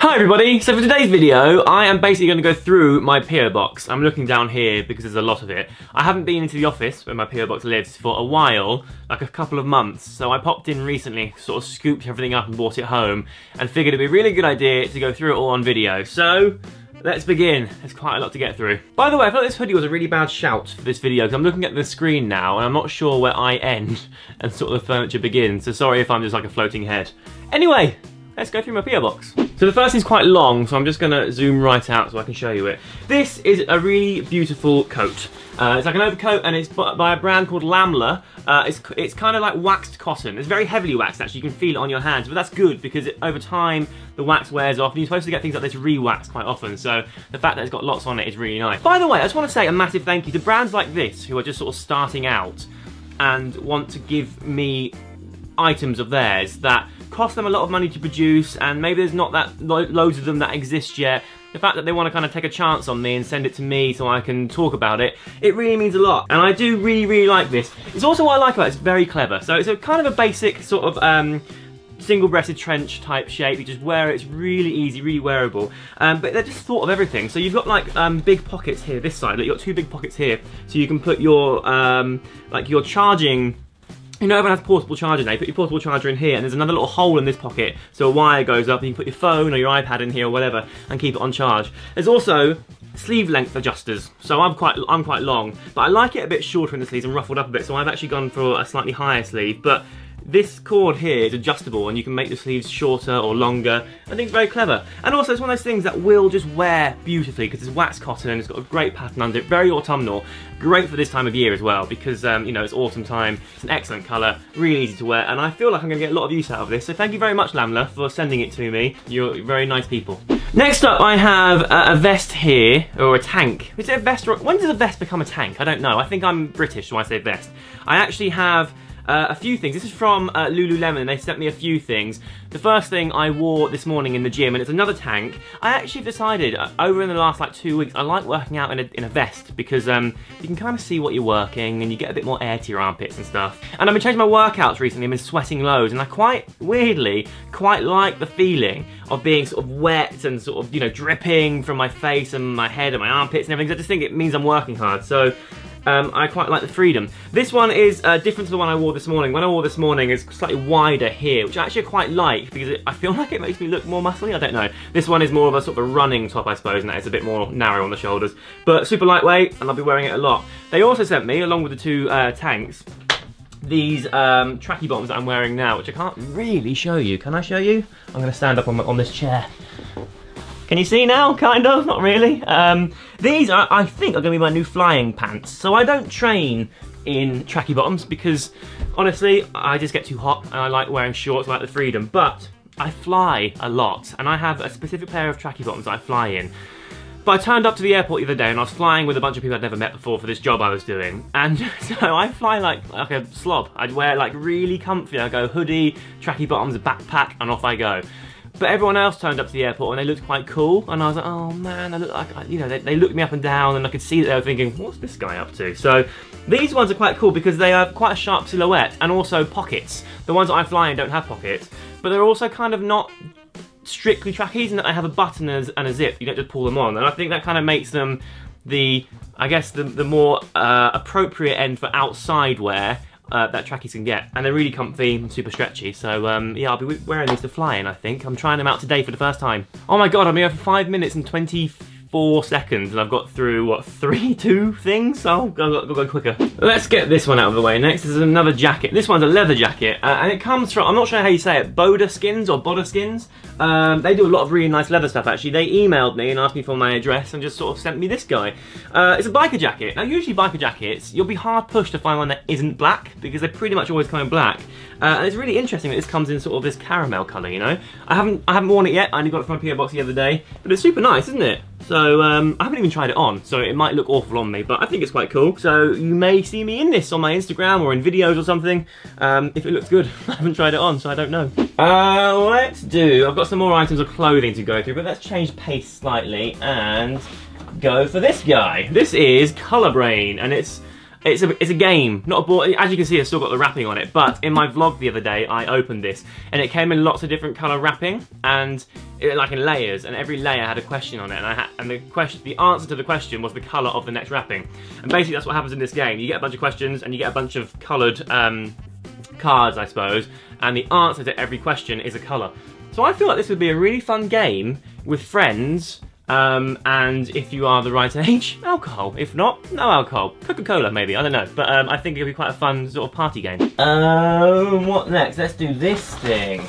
Hi everybody, so for today's video, I am basically going to go through my PO box. I'm looking down here because there's a lot of it. I haven't been into the office where my PO box lives for a while, like a couple of months, so I popped in recently, sort of scooped everything up and brought it home, and figured it'd be a really good idea to go through it all on video. So, let's begin. There's quite a lot to get through. By the way, I thought this hoodie was a really bad shout for this video because I'm looking at the screen now and I'm not sure where I end and sort of the furniture begins, so sorry if I'm just like a floating head. Anyway, let's go through my PO box. So the first thing's quite long, so I'm just gonna zoom right out so I can show you it. This is a really beautiful coat. It's like an overcoat and it's by a brand called Lamla. It's kind of like waxed cotton. It's very heavily waxed actually, you can feel it on your hands, but that's good because over time the wax wears off and you're supposed to get things like this re-waxed quite often, so the fact that it's got lots on it is really nice. By the way, I just want to say a massive thank you to brands like this who are just sort of starting out and want to give me items of theirs that cost them a lot of money to produce, and maybe there's not that loads of them that exist yet. The fact that they want to kind of take a chance on me and send it to me so I can talk about it, it really means a lot. And I do really like this. It's also what I like about it, it's very clever. So it's a kind of a basic sort of single-breasted trench type shape. You just wear it, it's really easy, really wearable. But they're just thought of everything. So you've got like big pockets here, this side, you've got two big pockets here. So you can put your, like your charging. You know, everyone has portable charger now. You put your portable charger in here and there's another little hole in this pocket so a wire goes up and you can put your phone or your iPad in here or whatever and keep it on charge. There's also sleeve length adjusters, so I'm quite long, but I like it a bit shorter in the sleeves and ruffled up a bit, so I've actually gone for a slightly higher sleeve. But this cord here is adjustable and you can make the sleeves shorter or longer. I think it's very clever. And also it's one of those things that will just wear beautifully because it's waxed cotton and it's got a great pattern under it, very autumnal. Great for this time of year as well because, you know, it's autumn time, it's an excellent colour, really easy to wear, and I feel like I'm going to get a lot of use out of this. So thank you very much, Lamla, for sending it to me. You're very nice people. Next up I have a vest here, or a tank. Is it a vest or when does a vest become a tank? I don't know. I think I'm British so I say vest. I actually have a few things. This is from Lululemon. They sent me a few things. The first thing I wore this morning in the gym, and it's another tank. I actually decided over in the last like 2 weeks, I like working out in a vest because you can kind of see what you're working and you get a bit more air to your armpits and stuff. And I've been changing my workouts recently. I've been sweating loads, and I quite weirdly like the feeling of being sort of wet and sort of, you know, dripping from my face and my head and my armpits and everything. So I just think it means I'm working hard. So I quite like the freedom. This one is different to the one I wore this morning. When I wore this morning, it's slightly wider here, which I actually quite like because I feel like it makes me look more muscly. I don't know. This one is more of a sort of a running top, I suppose, and that is a bit more narrow on the shoulders. But super lightweight, and I'll be wearing it a lot. They also sent me, along with the two tanks, these tracky bottoms that I'm wearing now, which I can't really show you. Can I show you? I'm going to stand up on this chair. Can you see now? Kind of, not really. These are, I think, are going to be my new flying pants. So I don't train in tracky bottoms because, honestly, I just get too hot and I like wearing shorts, I like the freedom. But I fly a lot and I have a specific pair of tracky bottoms that I fly in. But I turned up to the airport the other day and I was flying with a bunch of people I'd never met before for this job I was doing. And so I fly like a slob. I'd wear like really comfy. I go hoodie, tracky bottoms, a backpack, and off I go. But everyone else turned up to the airport and they looked quite cool, and I was like, oh man, I look like, you know, they looked me up and down, and I could see that they were thinking, what's this guy up to? So these ones are quite cool because they have quite a sharp silhouette and also pockets. The ones that I fly in don't have pockets, but they're also kind of not strictly trackies in that they have a button and a zip. You don't just pull them on, and I think that kind of makes them I guess the more appropriate end for outside wear that trackies can get, and they're really comfy and super stretchy. So yeah, I'll be wearing these to fly in, I think. I'm trying them out today for the first time. Oh my god, I'm here for 5 minutes and 24 seconds and I've got through, what, 2 things? So I'll go quicker. Let's get this one out of the way next. This is another jacket. This one's a leather jacket, and it comes from, I'm not sure how you say it, Boda Skins or Boda Skins. They do a lot of really nice leather stuff actually. They emailed me and asked me for my address and just sort of sent me this guy. It's a biker jacket. Now usually biker jackets, you'll be hard pushed to find one that isn't black because they pretty much always come in black. And it's really interesting that this comes in sort of this caramel colour, you know? I haven't worn it yet, I only got it from my PO box the other day, but it's super nice, isn't it? So I haven't even tried it on, so it might look awful on me, but I think it's quite cool. So you may see me in this on my Instagram or in videos or something, if it looks good. I haven't tried it on, so I don't know. I've got some more items of clothing to go through, but let's change pace slightly and go for this guy. This is Color Brain, and it's It's a game, not a board. As you can see, it's still got the wrapping on it. But in my vlog the other day, I opened this, and it came in lots of different colour wrapping, and like in layers. And every layer had a question on it, and the answer to the question was the colour of the next wrapping. And basically, that's what happens in this game. You get a bunch of questions, and you get a bunch of coloured cards, I suppose, and the answer to every question is a colour. So I feel like this would be a really fun game with friends. And if you are the right age, alcohol. If not, no alcohol. Coca-Cola, maybe, I don't know. But I think it'll be quite a fun sort of party game. What next? Let's do this thing.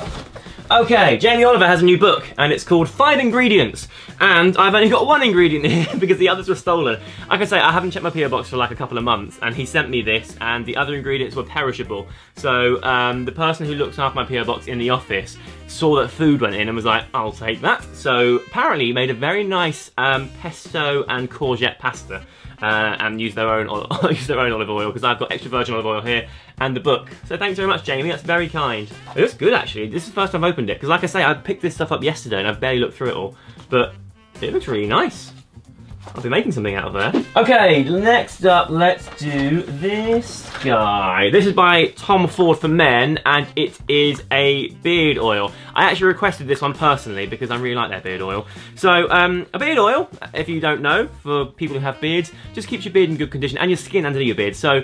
Okay, Jamie Oliver has a new book, and it's called 5 Ingredients. And I've only got 1 ingredient here because the others were stolen. Like I say, I haven't checked my PO box for like a couple of months, and he sent me this, and the other ingredients were perishable. So the person who looks after my PO box in the office saw that food went in and was like, I'll take that. So apparently he made a very nice pesto and courgette pasta. And use their own olive oil, because I've got extra virgin olive oil here and the book. So thanks very much, Jamie, that's very kind. It looks good actually. This is the first time I've opened it, because like I say, I picked this stuff up yesterday and I've barely looked through it all. But it looks really nice. I'll be making something out of there. Okay, next up, let's do this guy. This is by Tom Ford for men, and it is a beard oil. I actually requested this one personally because I really like their beard oil. So, a beard oil, if you don't know, for people who have beards, just keeps your beard in good condition and your skin under your beard. So,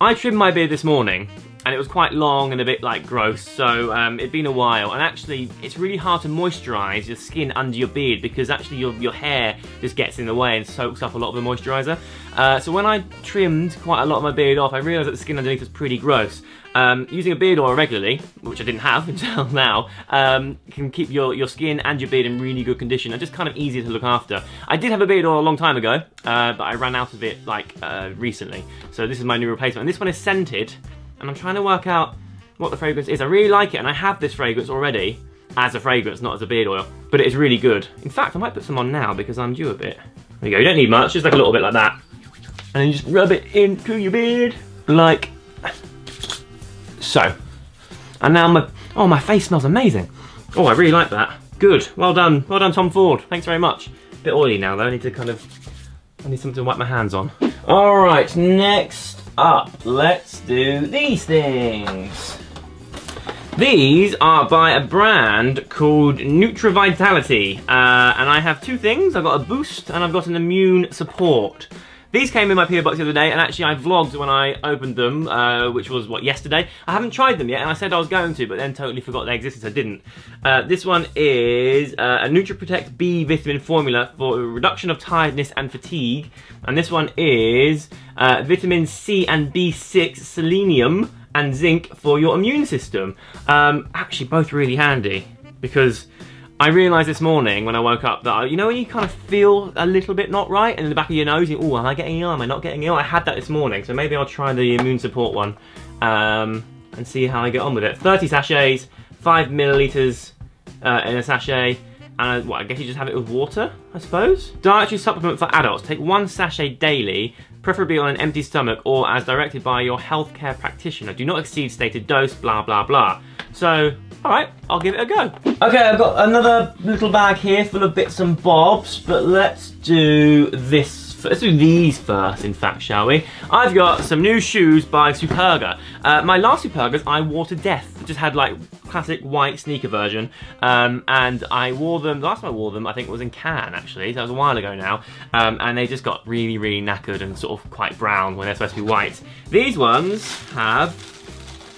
I trimmed my beard this morning, and it was quite long and a bit like gross, so it'd been a while. And actually, it's really hard to moisturise your skin under your beard because actually your hair just gets in the way and soaks up a lot of the moisturiser. So when I trimmed quite a lot of my beard off, I realised that the skin underneath was pretty gross. Using a beard oil regularly, which I didn't have until now, can keep your skin and your beard in really good condition and just kind of easier to look after. I did have a beard oil a long time ago, but I ran out of it like recently. So this is my new replacement, and this one is scented. And I'm trying to work out what the fragrance is. I really like it, and I have this fragrance already as a fragrance, not as a beard oil, but it is really good. In fact, I might put some on now because I'm due a bit. There you go, you don't need much, just like a little bit like that. And then you just rub it into your beard, like so. And now my face smells amazing. Oh, I really like that. Good, well done Tom Ford, thanks very much. A bit oily now though, I need something to wipe my hands on. All right, next up, let's do these things. These are by a brand called Nutria Vitality, and I have 2 things. I've got a boost and I've got an immune support. These came in my PO box the other day, and actually I vlogged when I opened them, which was, what, yesterday? I haven't tried them yet, and I said I was going to, but then totally forgot they existed, so I didn't. This one is a NutriProtect B vitamin formula for reduction of tiredness and fatigue, and this one is vitamin C and B6 selenium and zinc for your immune system. Actually, both really handy, because I realised this morning when I woke up that, you know when you kind of feel a little bit not right, and in the back of your nose, you think, oh, am I getting ill, am I not getting ill? I had that this morning, so maybe I'll try the immune support one and see how I get on with it. 30 sachets, 5 millilitres in a sachet, and I guess you just have it with water, I suppose? Dietary supplement for adults. Take 1 sachet daily, preferably on an empty stomach or as directed by your healthcare practitioner. Do not exceed stated dose, blah, blah, blah. So, alright, I'll give it a go. Okay, I've got another little bag here full of bits and bobs, but let's do this. Let's do these first, in fact, shall we? I've got some new shoes by Superga. My last Supergas I wore to death. Just had like classic white sneaker version, and I wore them. The last time I wore them, I think it was in Cannes actually. That was a while ago now, and they just got really, really knackered and sort of quite brown when they're supposed to be white. These ones have.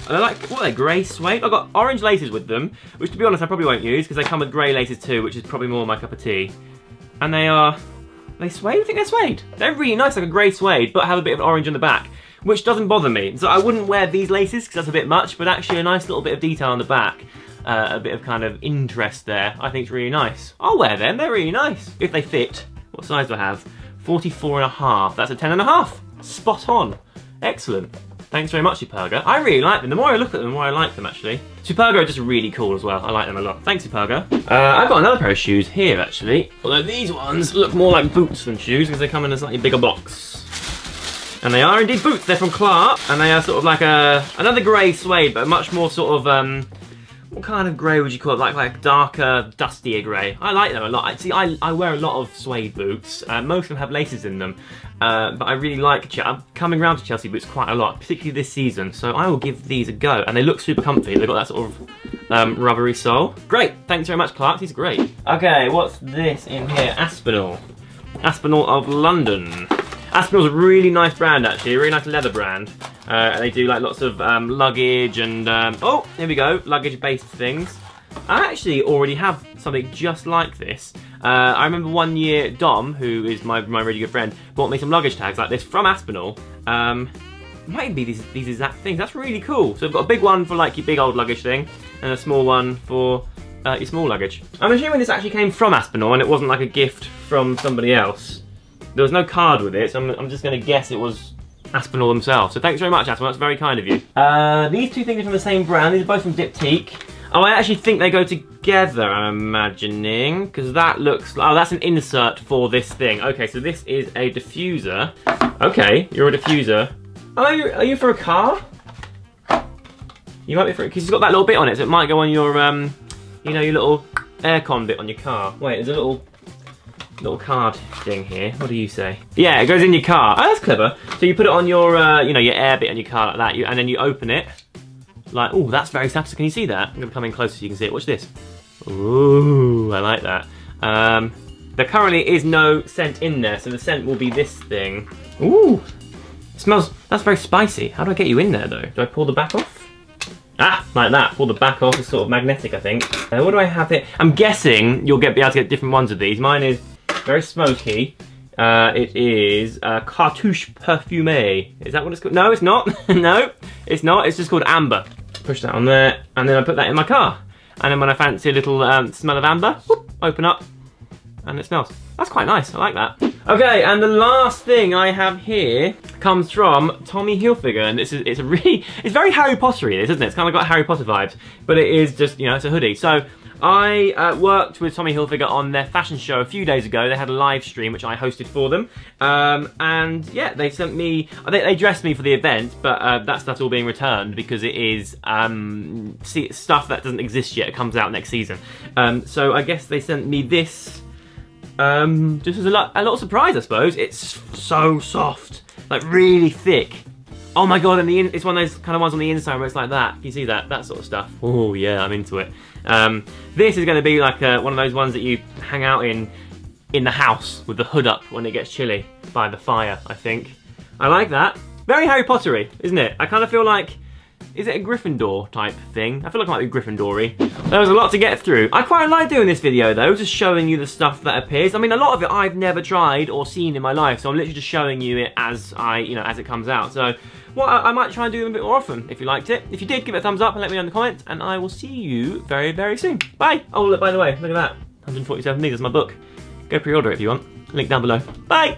They're like, what are they, grey suede? I've got orange laces with them, which to be honest I probably won't use because they come with grey laces too, which is probably more my cup of tea. And they suede? I think they're suede. They're really nice, like a grey suede, but have a bit of orange on the back, which doesn't bother me. So I wouldn't wear these laces because that's a bit much, but actually a nice little bit of detail on the back, a bit of kind of interest there, I think it's really nice. I'll wear them, they're really nice. If they fit. What size do I have? 44.5, that's a 10.5. Spot on. Excellent. Thanks very much, Superga. I really like them. The more I look at them, the more I like them, actually. Superga are just really cool as well. I like them a lot. Thanks, Superga. I've got another pair of shoes here, actually. Although these ones look more like boots than shoes because they come in a slightly bigger box. And they are indeed boots. They're from Clarke, and they are sort of like another grey suede, but much more sort of, what kind of grey would you call it? Like darker, dustier grey. I like them a lot. See, I wear a lot of suede boots. Most of them have laces in them. But I really like, I'm coming around to Chelsea boots quite a lot, particularly this season. So I will give these a go. And they look super comfy. They've got that sort of rubbery sole. Great, thanks very much, Clarke. These are great. Okay, what's this in here? Aspinall. Aspinall of London. Aspinall's a really nice brand, actually, a really nice leather brand. They do like lots of luggage and, oh, here we go, luggage-based things. I actually already have something just like this. I remember one year Dom, who is my really good friend, bought me some luggage tags like this from Aspinall. Might be these exact things. That's really cool. So I've got a big one for like your big old luggage thing, and a small one for your small luggage. I'm assuming this actually came from Aspinall and it wasn't like a gift from somebody else. There was no card with it, so I'm just going to guess it was Aspinall themselves. So thanks very much, Aspinall. That's very kind of you. These two things are from the same brand. These are both from Diptyque. Oh, I actually think they go together, I'm imagining, because that looks... Oh, that's an insert for this thing. Okay, so this is a diffuser. Okay, you're a diffuser. Oh, are you for a car? You might be for... Because it's got that little bit on it, so it might go on your, you know, your little aircon bit on your car. Wait, there's a little card thing here. What do you say? Yeah, it goes in your car. Oh, that's clever. So you put it on your, you know, your air bit on your car like that, and then you open it. Like, oh, that's very satisfying. Can you see that? I'm gonna come in closer so you can see it. Watch this. Ooh, I like that. There currently is no scent in there, so the scent will be this thing. Ooh, it smells, that's very spicy. How do I get you in there though? Do I pull the back off? Ah, like that. Pull the back off. It's sort of magnetic, I think. What do I have here? I'm guessing you'll be able to get different ones of these. Mine is very smoky. It is Cartouche Parfumé. Is that what it's called? No, it's not. No, it's not. It's just called Amber. Push that on there, and then I put that in my car. And then when I fancy a little smell of amber, whoop, open up, and it smells. That's quite nice. I like that. Okay, and the last thing I have here comes from Tommy Hilfiger, and it's very Harry Pottery, this, isn't it? It's kind of got Harry Potter vibes, but it is just, you know, it's a hoodie. So I worked with Tommy Hilfiger on their fashion show a few days ago. They had a live stream which I hosted for them, and yeah, they sent me. They dressed me for the event, but that stuff's all being returned because it is stuff that doesn't exist yet. It comes out next season. So I guess they sent me this. Just as a little surprise, I suppose. It's so soft, like really thick. Oh my god, and it's one of those kind of ones on the inside where it's like that. Can you see that? That sort of stuff. Oh yeah, I'm into it. This is going to be like one of those ones that you hang out in the house with the hood up when it gets chilly by the fire, I think. I like that. Very Harry Pottery, isn't it? I kind of feel like, is it a Gryffindor type thing? I feel like it might be Gryffindor-y. There was a lot to get through. I quite like doing this video though, just showing you the stuff that appears. I mean, a lot of it I've never tried or seen in my life, so I'm literally just showing you it as as it comes out. So, well, I might try and do them a bit more often if you liked it. If you did, give it a thumbs up and let me know in the comments, and I will see you very, very soon. Bye! Oh, look, by the way, look at that. 147 meters, my book. Go pre-order it if you want. Link down below. Bye!